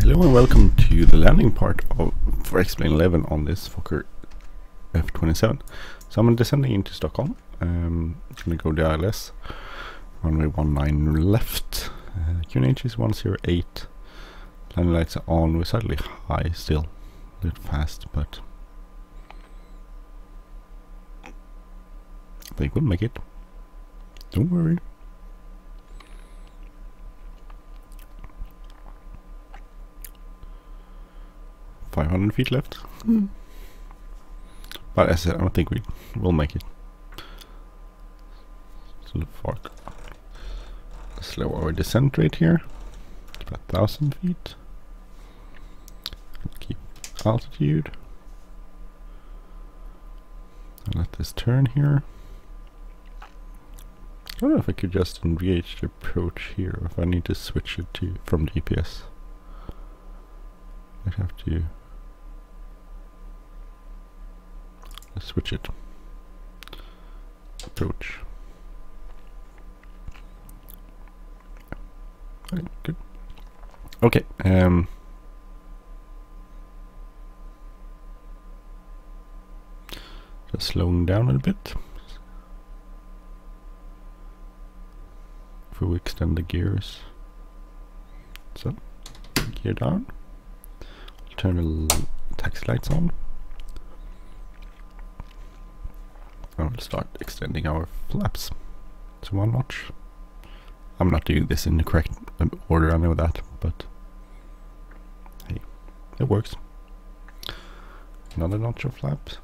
Hello and welcome to the landing part for XP11 on this Fokker F27. So I'm descending into Stockholm. I'm going to go to ILS, runway 19 left. QNH is 108. Landing lights are on. We're slightly high still, a bit fast, but I think we'll make it. Don't worry. .500 feet left. But as I said, I don't think we will make it. So slow our descent rate here. It's about 1,000 feet. Keep altitude. And let this turn here. I don't know if I could just engage the approach here, or if I need to switch it to from GPS. I'd have to switch it. Approach. Okay, good. Okay. Just slowing down a little bit. If we extend the gears. So, gear down. Turn the taxi lights on. And we'll start extending our flaps to 1 notch. I'm not doing this in the correct order, I know that, but hey, it works. Another notch of flaps.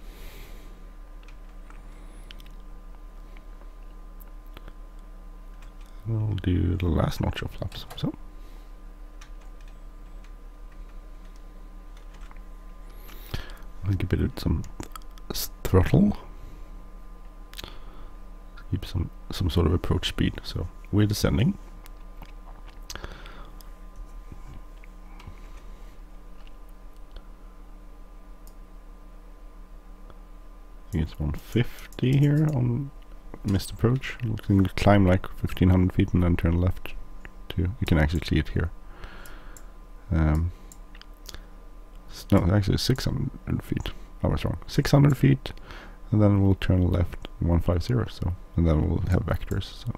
We'll do the last notch of flaps. So. I'll give it some throttle. Keep some sort of approach speed. So we're descending. I think it's 150 here on missed approach. We can climb like 1,500 feet and then turn left. You can actually see it here. No, actually 600 feet. I was wrong. 600 feet, and then we'll turn left 150. So, and then we'll have vectors. So,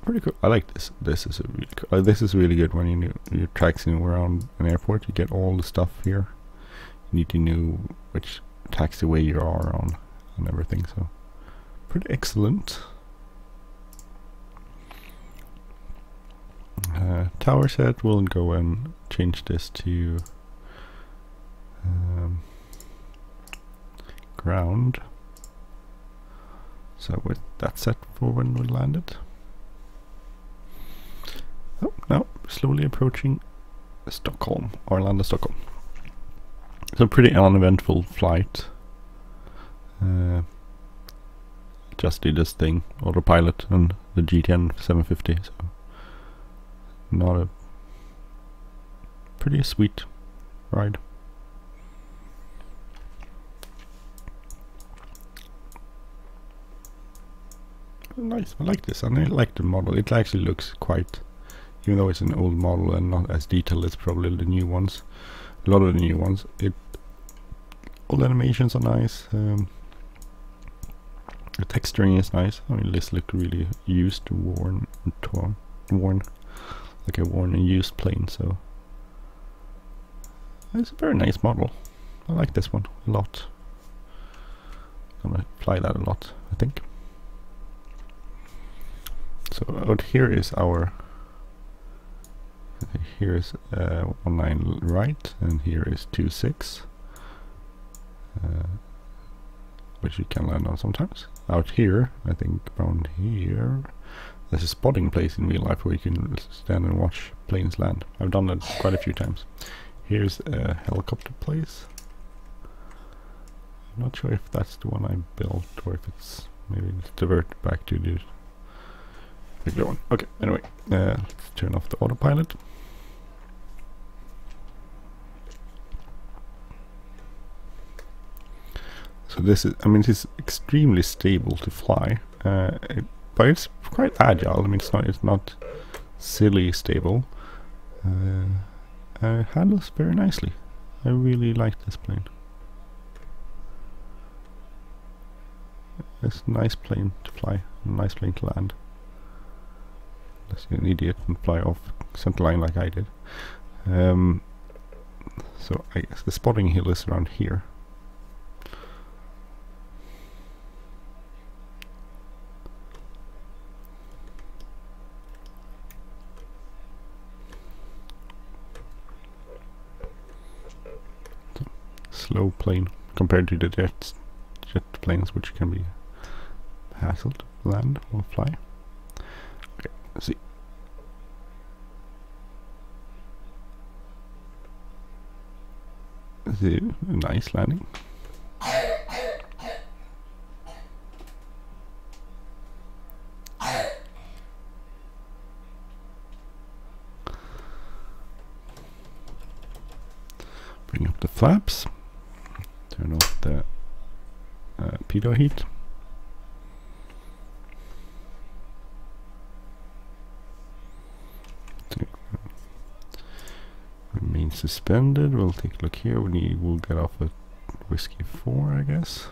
pretty cool. I like this. This is a really cool. This is really good when you're taxiing around an airport. You get all the stuff here. You need to know which taxiway you are on and everything. So, pretty excellent. Tower set. We'll go and change this to ground. So with that set for when we landed. Oh, now slowly approaching Stockholm, Arlanda, Stockholm. So pretty uneventful flight. Just did this thing, autopilot, and the GTN 750. So not a pretty sweet ride. Nice, I like this, and I like the model. It actually looks quite, even though it's an old model and not as detailed as probably the new ones, a lot of the new ones, all the animations are nice. The texturing is nice. I mean, this looked really used, worn, and worn, like a worn and used plane. So it's a very nice model. I like this one a lot. I'm gonna fly that a lot, I think. So out here is our, here is 19 right, and here is 26, which you can land on sometimes. Out here, I think around here, there's a spotting place in real life where you can stand and watch planes land. I've done that quite a few times. Here's a helicopter place. I'm not sure if that's the one I built, or if it's, maybe it's diverted back to the regular one. Okay, anyway, let's turn off the autopilot. So this is, I mean, it is extremely stable to fly, but it's quite agile. I mean, it's not silly stable. handles very nicely. I really like this plane. It's a nice plane to fly, a nice plane to land. Unless you're an idiot and fly off center line like I did. So I guess the spotting hill is around here. Slow plane compared to the jet planes, which can be hassle to land or fly. Okay, let's see. A nice landing. Bring up the flaps. Turn off the pitot heat. Remain suspended. We'll take a look here. We'll get off at Whiskey 4, I guess.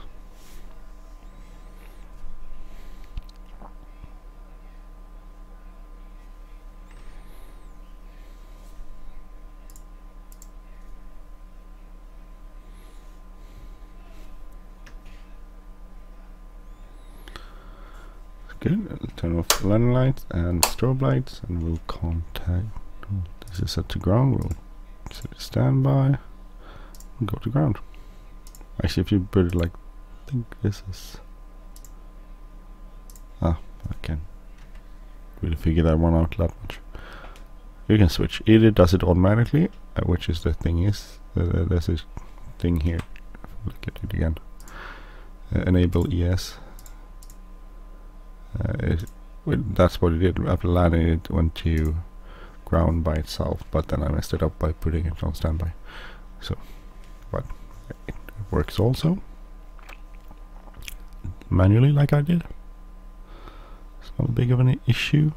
Good. I'll turn off the landing lights and strobe lights, and we'll contact. This is set to ground. We'll set it standby and go to ground. Actually, if you put it like, I think this is. I can't really figure that one out that much. You can switch. Either does it automatically, which is the thing is. There's this thing here. Look at it again. Enable ES. That's what it did. After landing, it went to ground by itself, but then I messed it up by putting it on standby. So, but it works also manually, like I did. It's not big of an issue.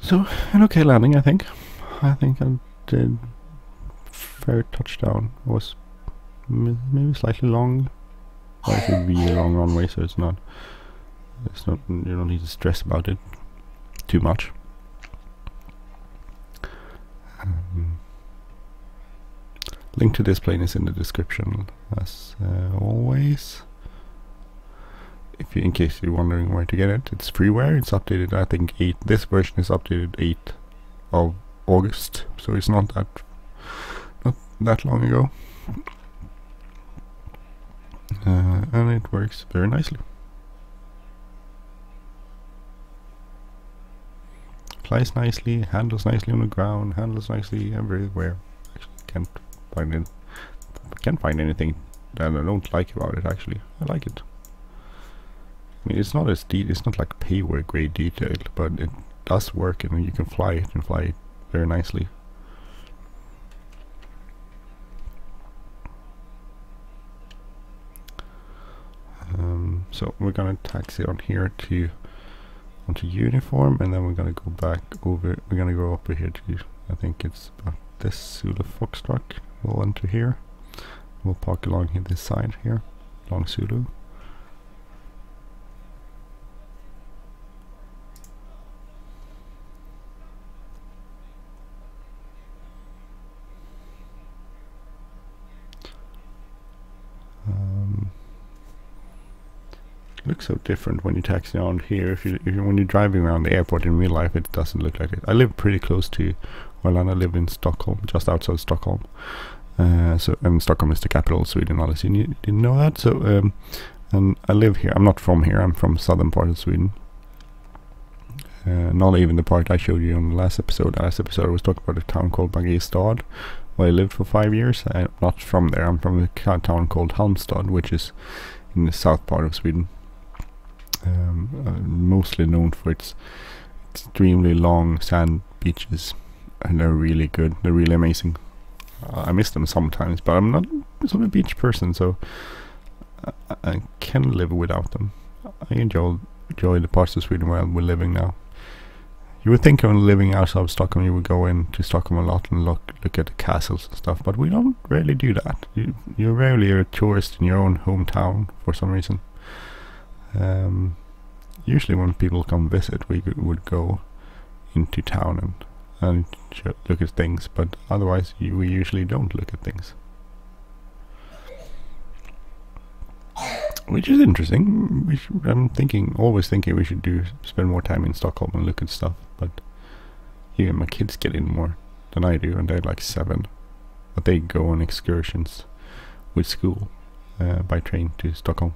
So, an okay landing, I think. I did fair touchdown. It was maybe slightly long. Well, it would be a long runway, so it's not. You don't need to stress about it too much. Link to this plane is in the description, as always. In case you're wondering where to get it, it's freeware. It's updated. I think 8. This version is updated 8th of August, so it's not that long ago. And it works very nicely. Flies nicely, handles nicely on the ground, handles nicely everywhere. Actually, can't find anything that I don't like about it. Actually, I like it. I mean, it's not like payware grade detail, but it does work, and you can fly it and fly it very nicely. So we're gonna taxi on here onto uniform, and then we're gonna go back over. We're gonna go over here to, I think it's about this Zulu Foxtrot. We'll enter here. We'll park along here this side here, along Zulu. Looks so different when you taxi around here. When you're driving around the airport in real life, it doesn't look like it. I live pretty close to, well, I live in Stockholm, just outside Stockholm. And Stockholm is the capital of Sweden. Honestly, you didn't know that. So, and I live here. I'm not from here. I'm from southern part of Sweden. Not even the part I showed you on the last episode. Last episode I was talking about a town called Mariestad, where I lived for 5 years. I'm not from there. I'm from a town called Halmstad, which is in the south part of Sweden. Mostly known for its extremely long sand beaches, and they're really good. They're really amazing. I miss them sometimes, but I'm not sort of a beach person, so I can live without them. I enjoy the parts of Sweden where we're living now. You would think when living outside of Stockholm you would go into Stockholm a lot and look at the castles and stuff, but we don't really do that. You're rarely a tourist in your own hometown for some reason. Usually when people come visit we would go into town and look at things, but otherwise we usually don't look at things. Which is interesting. I'm always thinking we should spend more time in Stockholm and look at stuff, but even my kids get in more than I do, and they're like 7, but they go on excursions with school by train to Stockholm.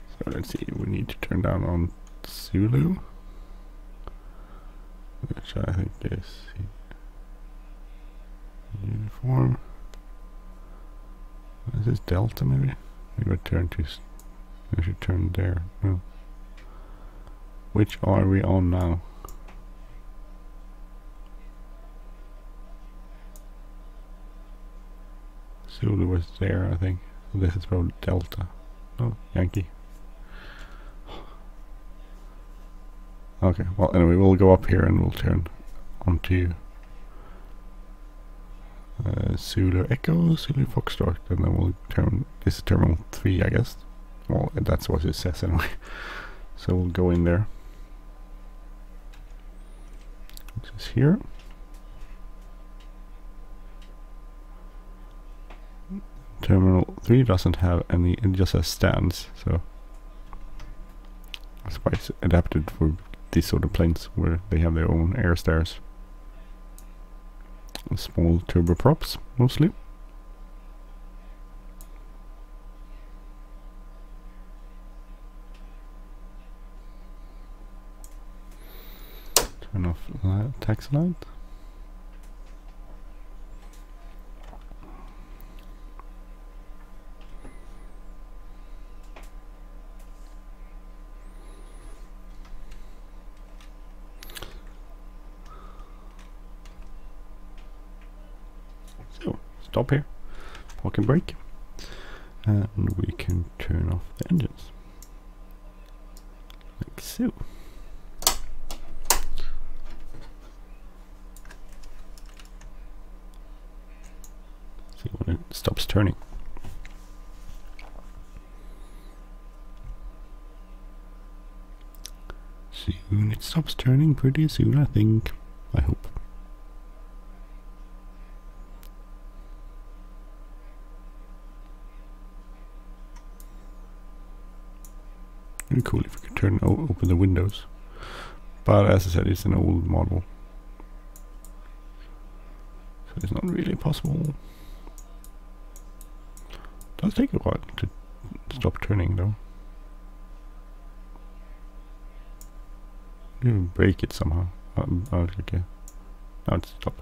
So let's see, we need to turn down on Zulu, which I think is uniform. Is this Delta maybe? Maybe I should turn there. No. Which are we on now? Zulu was there, I think. So this is probably Delta. No, Yankee. Okay, well anyway, we'll go up here and we'll turn onto Zulu Echo, Zulu Foxtrot, and then we'll turn, this is terminal 3 I guess. Well, that's what it says anyway. So we'll go in there. Which is here. Terminal 3 doesn't have any, it just has stands, so that's why it's adapted for these sort of planes where they have their own air stairs. Small turboprops mostly. Turn off taxi light. Stop here, parking brake, and we can turn off the engines, like so. See when it stops turning. Soon it stops turning, pretty soon I think, I hope. Really cool if we could open the windows, but as I said, it's an old model, so it's not really possible. It does take a while to stop turning though. You break it somehow. Okay, now it's stopped.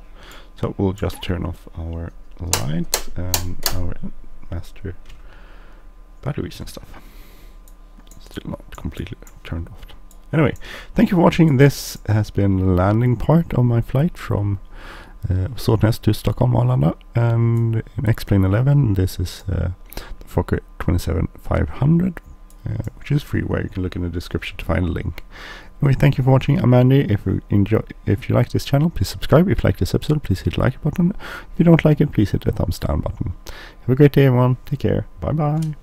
So we'll just turn off our lights and our master batteries and stuff. Still not completely turned off. Anyway, thank you for watching. This has been the landing part of my flight from Såtenäs to Stockholm Arlanda, and in XP11 this is the Fokker 27500, which is free, where you can look in the description to find a link. Anyway, thank you for watching. I'm Andy. If you like this channel, please subscribe. If you like this episode, please hit the like button. If you don't like it, please hit the thumbs down button. Have a great day everyone. Take care. Bye bye.